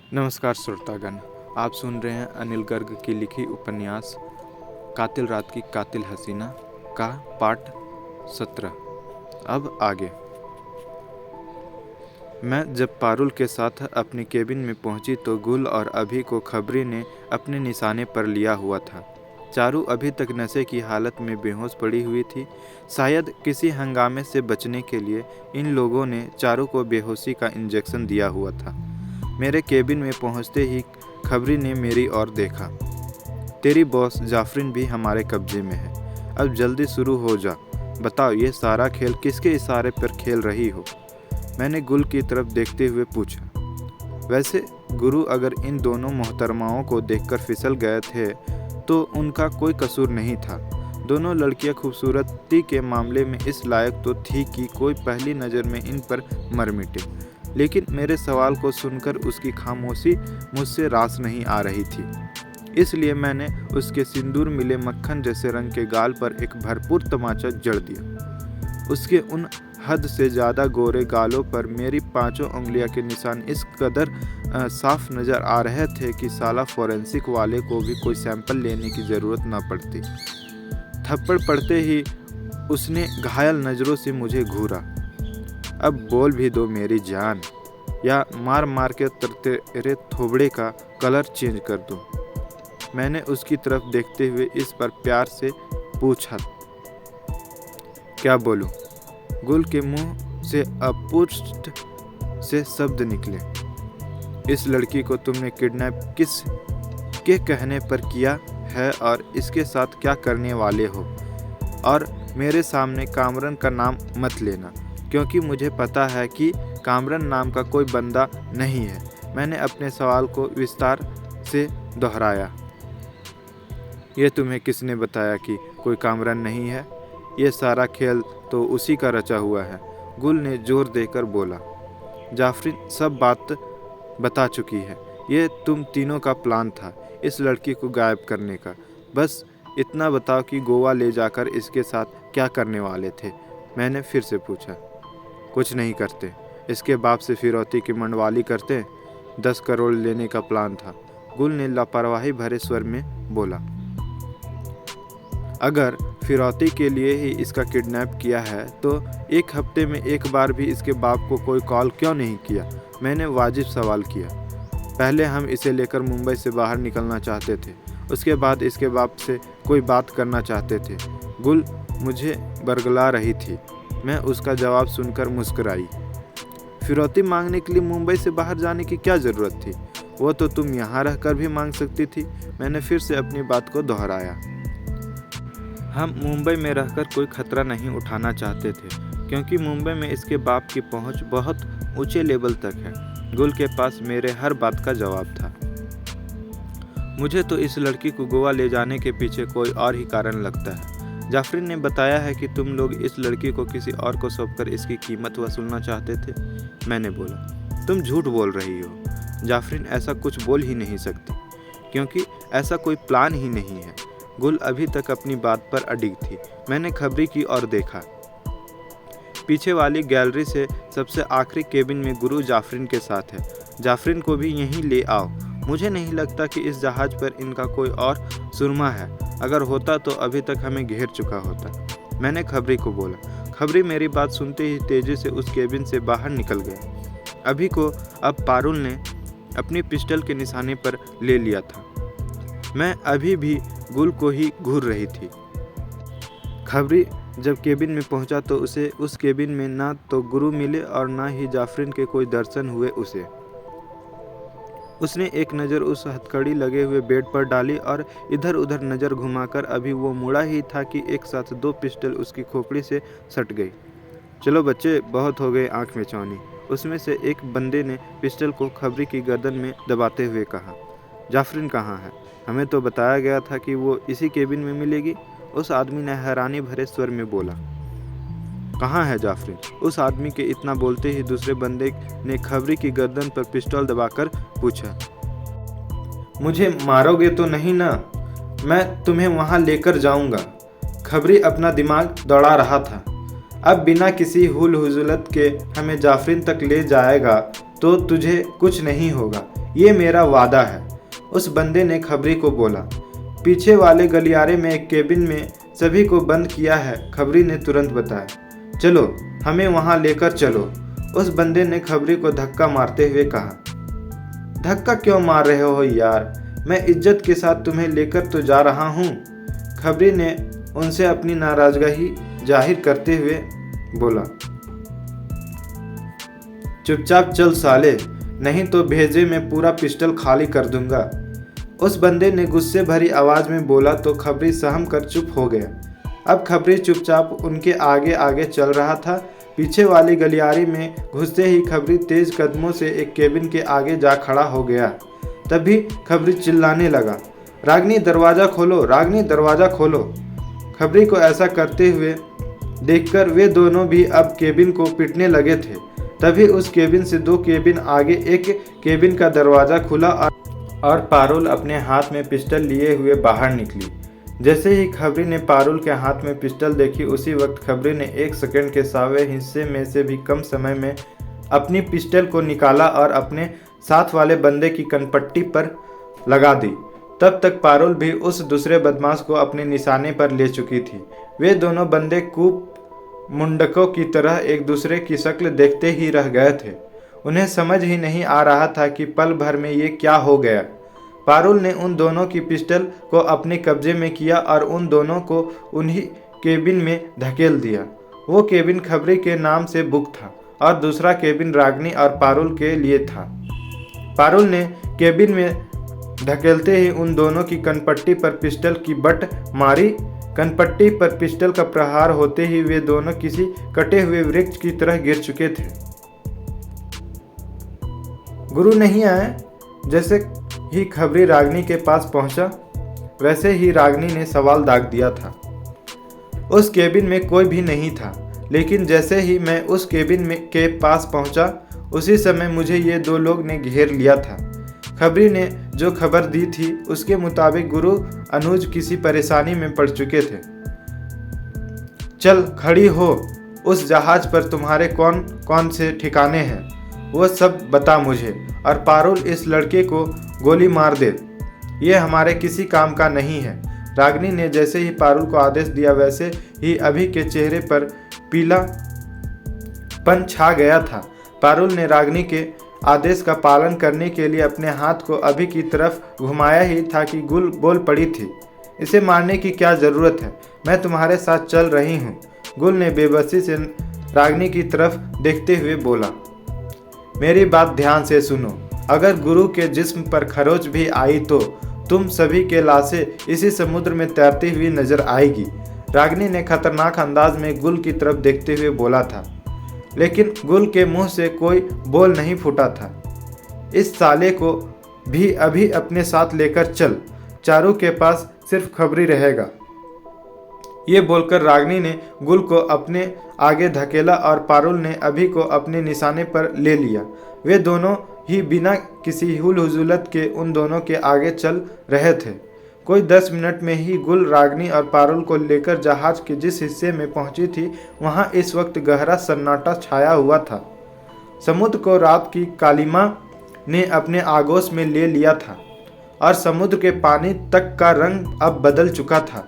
नमस्कार श्रोतागण, आप सुन रहे हैं अनिल गर्ग की लिखी उपन्यास कातिल रात की कातिल हसीना का पार्ट 17। अब आगे। मैं जब पारुल के साथ अपनी केबिन में पहुंची तो गुल और अभी को खबरी ने अपने निशाने पर लिया हुआ था। चारू अभी तक नशे की हालत में बेहोश पड़ी हुई थी। शायद किसी हंगामे से बचने के लिए इन लोगों ने चारू को बेहोशी का इंजेक्शन दिया हुआ था। मेरे केबिन में पहुंचते ही खबरी ने मेरी ओर देखा। तेरी बॉस जाफरीन भी हमारे कब्जे में है। अब जल्दी शुरू हो जा। बताओ, ये सारा खेल किसके इशारे पर खेल रही हो? मैंने गुल की तरफ देखते हुए पूछा। वैसे गुरु अगर इन दोनों मोहतरमाओं को देखकर फिसल गए थे तो उनका कोई कसूर नहीं था। दोनों लड़कियां खूबसूरती के मामले में इस लायक तो थी कि कोई पहली नज़र में इन पर मर मिटे, लेकिन मेरे सवाल को सुनकर उसकी खामोशी मुझसे रास नहीं आ रही थी। इसलिए मैंने उसके सिंदूर मिले मक्खन जैसे रंग के गाल पर एक भरपूर तमाचा जड़ दिया। उसके उन हद से ज़्यादा गोरे गालों पर मेरी 5 उंगलियों के निशान इस कदर साफ नज़र आ रहे थे कि साला फोरेंसिक वाले को भी कोई सैंपल लेने की ज़रूरत न पड़ती। थप्पड़ पड़ते ही उसने घायल नज़रों से मुझे घूरा। अब बोल भी दो मेरी जान, या मार मार के तेरे थोबड़े का कलर चेंज कर दूं। मैंने उसकी तरफ देखते हुए इस पर प्यार से पूछा। क्या बोलूं? गुल के मुंह से अपुष्ट से शब्द निकले। इस लड़की को तुमने किडनैप किस के कहने पर किया है और इसके साथ क्या करने वाले हो? और मेरे सामने कामरन का नाम मत लेना, क्योंकि मुझे पता है कि कामरन नाम का कोई बंदा नहीं है। मैंने अपने सवाल को विस्तार से दोहराया। ये तुम्हें किसने बताया कि कोई कामरन नहीं है? ये सारा खेल तो उसी का रचा हुआ है, गुल ने जोर देकर बोला। जाफरीन सब बात बता चुकी है। ये तुम तीनों का प्लान था इस लड़की को गायब करने का। बस इतना बताओ कि गोवा ले जाकर इसके साथ क्या करने वाले थे? मैंने फिर से पूछा। कुछ नहीं करते, इसके बाप से फिरौती की मंडवाली करते। 10 करोड़ लेने का प्लान था, गुल ने लापरवाही भरे स्वर में बोला। अगर फिरौती के लिए ही इसका किडनैप किया है तो एक हफ्ते में एक बार भी इसके बाप को कोई कॉल क्यों नहीं किया? मैंने वाजिब सवाल किया। पहले हम इसे लेकर मुंबई से बाहर निकलना चाहते थे, उसके बाद इसके बाप से कोई बात करना चाहते थे। गुल मुझे बरगला रही थी। मैं उसका जवाब सुनकर मुस्कुराई। फिरौती मांगने के लिए मुंबई से बाहर जाने की क्या ज़रूरत थी? वो तो तुम यहाँ रहकर भी मांग सकती थी। मैंने फिर से अपनी बात को दोहराया। हम मुंबई में रहकर कोई खतरा नहीं उठाना चाहते थे, क्योंकि मुंबई में इसके बाप की पहुंच बहुत ऊंचे लेवल तक है। गुल के पास मेरे हर बात का जवाब था। मुझे तो इस लड़की को गोवा ले जाने के पीछे कोई और ही कारण लगता है। जाफरीन ने बताया है कि तुम लोग इस लड़की को किसी और को सौंपकर इसकी कीमत वसूलना चाहते थे। मैंने बोला। तुम झूठ बोल रही हो। जाफरीन ऐसा कुछ बोल ही नहीं सकती, क्योंकि ऐसा कोई प्लान ही नहीं है। गुल अभी तक अपनी बात पर अडिग थी। मैंने खबरी की ओर देखा। पीछे वाली गैलरी से सबसे आखिरी केबिन में गुरु जाफरीन के साथ है। जाफरीन को भी यहीं ले आओ। मुझे नहीं लगता कि इस जहाज पर इनका कोई और सुरमा है। अगर होता तो अभी तक हमें घेर चुका होता। मैंने खबरी को बोला। खबरी मेरी बात सुनते ही तेजी से उस केबिन से बाहर निकल गया। अभी को अब पारुल ने अपनी पिस्टल के निशाने पर ले लिया था। मैं अभी भी गुल को ही घूर रही थी। खबरी जब केबिन में पहुंचा तो उसे उस केबिन में ना तो गुरु मिले और ना ही जाफरीन के कोई दर्शन हुए उसे। उसने एक नज़र उस हथकड़ी लगे हुए बेड पर डाली और इधर उधर नज़र घुमाकर अभी वो मुड़ा ही था कि एक साथ 2 पिस्टल उसकी खोपड़ी से सट गई। चलो बच्चे, बहुत हो गए आंख में चौनी। उसमें से एक बंदे ने पिस्टल को खबरी की गर्दन में दबाते हुए कहा। जाफरीन कहाँ है? हमें तो बताया गया था कि वो इसी केबिन में मिलेगी। उस आदमी ने हैरानी भरे स्वर में बोला। कहाँ है जाफरीन? उस आदमी के इतना बोलते ही दूसरे बंदे ने खबरी की गर्दन पर पिस्टल दबाकर पूछा। मुझे मारोगे तो नहीं ना? मैं तुम्हें वहाँ लेकर जाऊँगा। खबरी अपना दिमाग दौड़ा रहा था। अब बिना किसी हुल हुजुलत के हमें जाफरीन तक ले जाएगा तो तुझे कुछ नहीं होगा, ये मेरा वादा है। उस बंदे ने खबरी को बोला। पीछे वाले गलियारे में एक केबिन में सभी को बंद किया है, खबरी ने तुरंत बताया। चलो हमें वहां लेकर चलो। उस बंदे ने खबरी को धक्का मारते हुए कहा। धक्का क्यों मार रहे हो यार, मैं इज्जत के साथ तुम्हें लेकर तो जा रहा हूँ। खबरी ने उनसे अपनी नाराजगी जाहिर करते हुए बोला। चुपचाप चल साले, नहीं तो भेजे में पूरा पिस्टल खाली कर दूंगा। उस बंदे ने गुस्से भरी आवाज में बोला तो खबरी सहम कर चुप हो गया। अब खबरी चुपचाप उनके आगे आगे चल रहा था। पीछे वाली गलियारे में घुसते ही खबरी तेज कदमों से एक केबिन के आगे जा खड़ा हो गया। तभी खबरी चिल्लाने लगा, रागनी दरवाज़ा खोलो, रागनी दरवाज़ा खोलो। खबरी को ऐसा करते हुए देखकर वे दोनों भी अब केबिन को पीटने लगे थे। तभी उस केबिन से 2 केबिन आगे एक केबिन का दरवाज़ा खुला और पारुल अपने हाथ में पिस्टल लिए हुए बाहर निकली। जैसे ही खबरी ने पारुल के हाथ में पिस्टल देखी, उसी वक्त खबरी ने 1 सेकंड के सावे हिस्से में से भी कम समय में अपनी पिस्टल को निकाला और अपने साथ वाले बंदे की कनपट्टी पर लगा दी। तब तक पारुल भी उस दूसरे बदमाश को अपने निशाने पर ले चुकी थी। वे दोनों बंदे कूप मुंडकों की तरह एक दूसरे की शक्ल देखते ही रह गए थे। उन्हें समझ ही नहीं आ रहा था कि पल भर में ये क्या हो गया। पारुल ने उन दोनों की पिस्टल को अपने कब्जे में किया और उन दोनों को उन्हीं केबिन में धकेल दिया। वो केबिन खबरी के नाम से बुक था और दूसरा केबिन रागनी और पारुल के लिए था। पारुल ने केबिन में धकेलते ही उन दोनों की कनपट्टी पर पिस्टल की बट मारी। कनपट्टी पर पिस्टल का प्रहार होते ही वे दोनों किसी कटे हुए वृक्ष की तरह गिर चुके थे। गुरु नहीं आए। जैसे ही खबरी रागनी के पास पहुंचा, वैसे ही रागनी ने सवाल दाग दिया था। उस केबिन में कोई भी नहीं था, लेकिन जैसे ही मैं उस केबिन में के पास पहुंचा, उसी समय मुझे ये 2 लोग ने घेर लिया था। खबरी ने जो खबर दी थी उसके मुताबिक गुरु अनुज किसी परेशानी में पड़ चुके थे। चल खड़ी हो, उस जहाज पर तुम्हारे कौन कौन से ठिकाने हैं वो सब बता मुझे, और पारुल इस लड़के को गोली मार दे, ये हमारे किसी काम का नहीं है। रागनी ने जैसे ही पारुल को आदेश दिया, वैसे ही अभी के चेहरे पर पीलापन छा गया था। पारुल ने रागनी के आदेश का पालन करने के लिए अपने हाथ को अभी की तरफ घुमाया ही था कि गुल बोल पड़ी थी। इसे मारने की क्या ज़रूरत है, मैं तुम्हारे साथ चल रही हूँ। गुल ने बेबसी से रागनी की तरफ देखते हुए बोला। मेरी बात ध्यान से सुनो, अगर गुरु के जिस्म पर खरोच भी आई तो तुम सभी के लाशें इसी समुद्र में तैरती हुई नजर आएगी। रागनी ने खतरनाक अंदाज में गुल की तरफ देखते हुए बोला था, लेकिन गुल के मुंह से कोई बोल नहीं फूटा था। इस साले को भी अभी अपने साथ लेकर चल, चारू के पास सिर्फ खबरी रहेगा। ये बोलकर रागनी ने गुल को अपने आगे धकेला और पारुल ने अभी को अपने निशाने पर ले लिया। वे दोनों ही बिना किसी हुल हुजूलत के उन दोनों के आगे चल रहे थे। कोई 10 मिनट में ही गुल रागनी और पारुल को लेकर जहाज के जिस हिस्से में पहुंची थी, वहां इस वक्त गहरा सन्नाटा छाया हुआ था। समुद्र को रात की कालिमा ने अपने आगोश में ले लिया था और समुद्र के पानी तक का रंग अब बदल चुका था।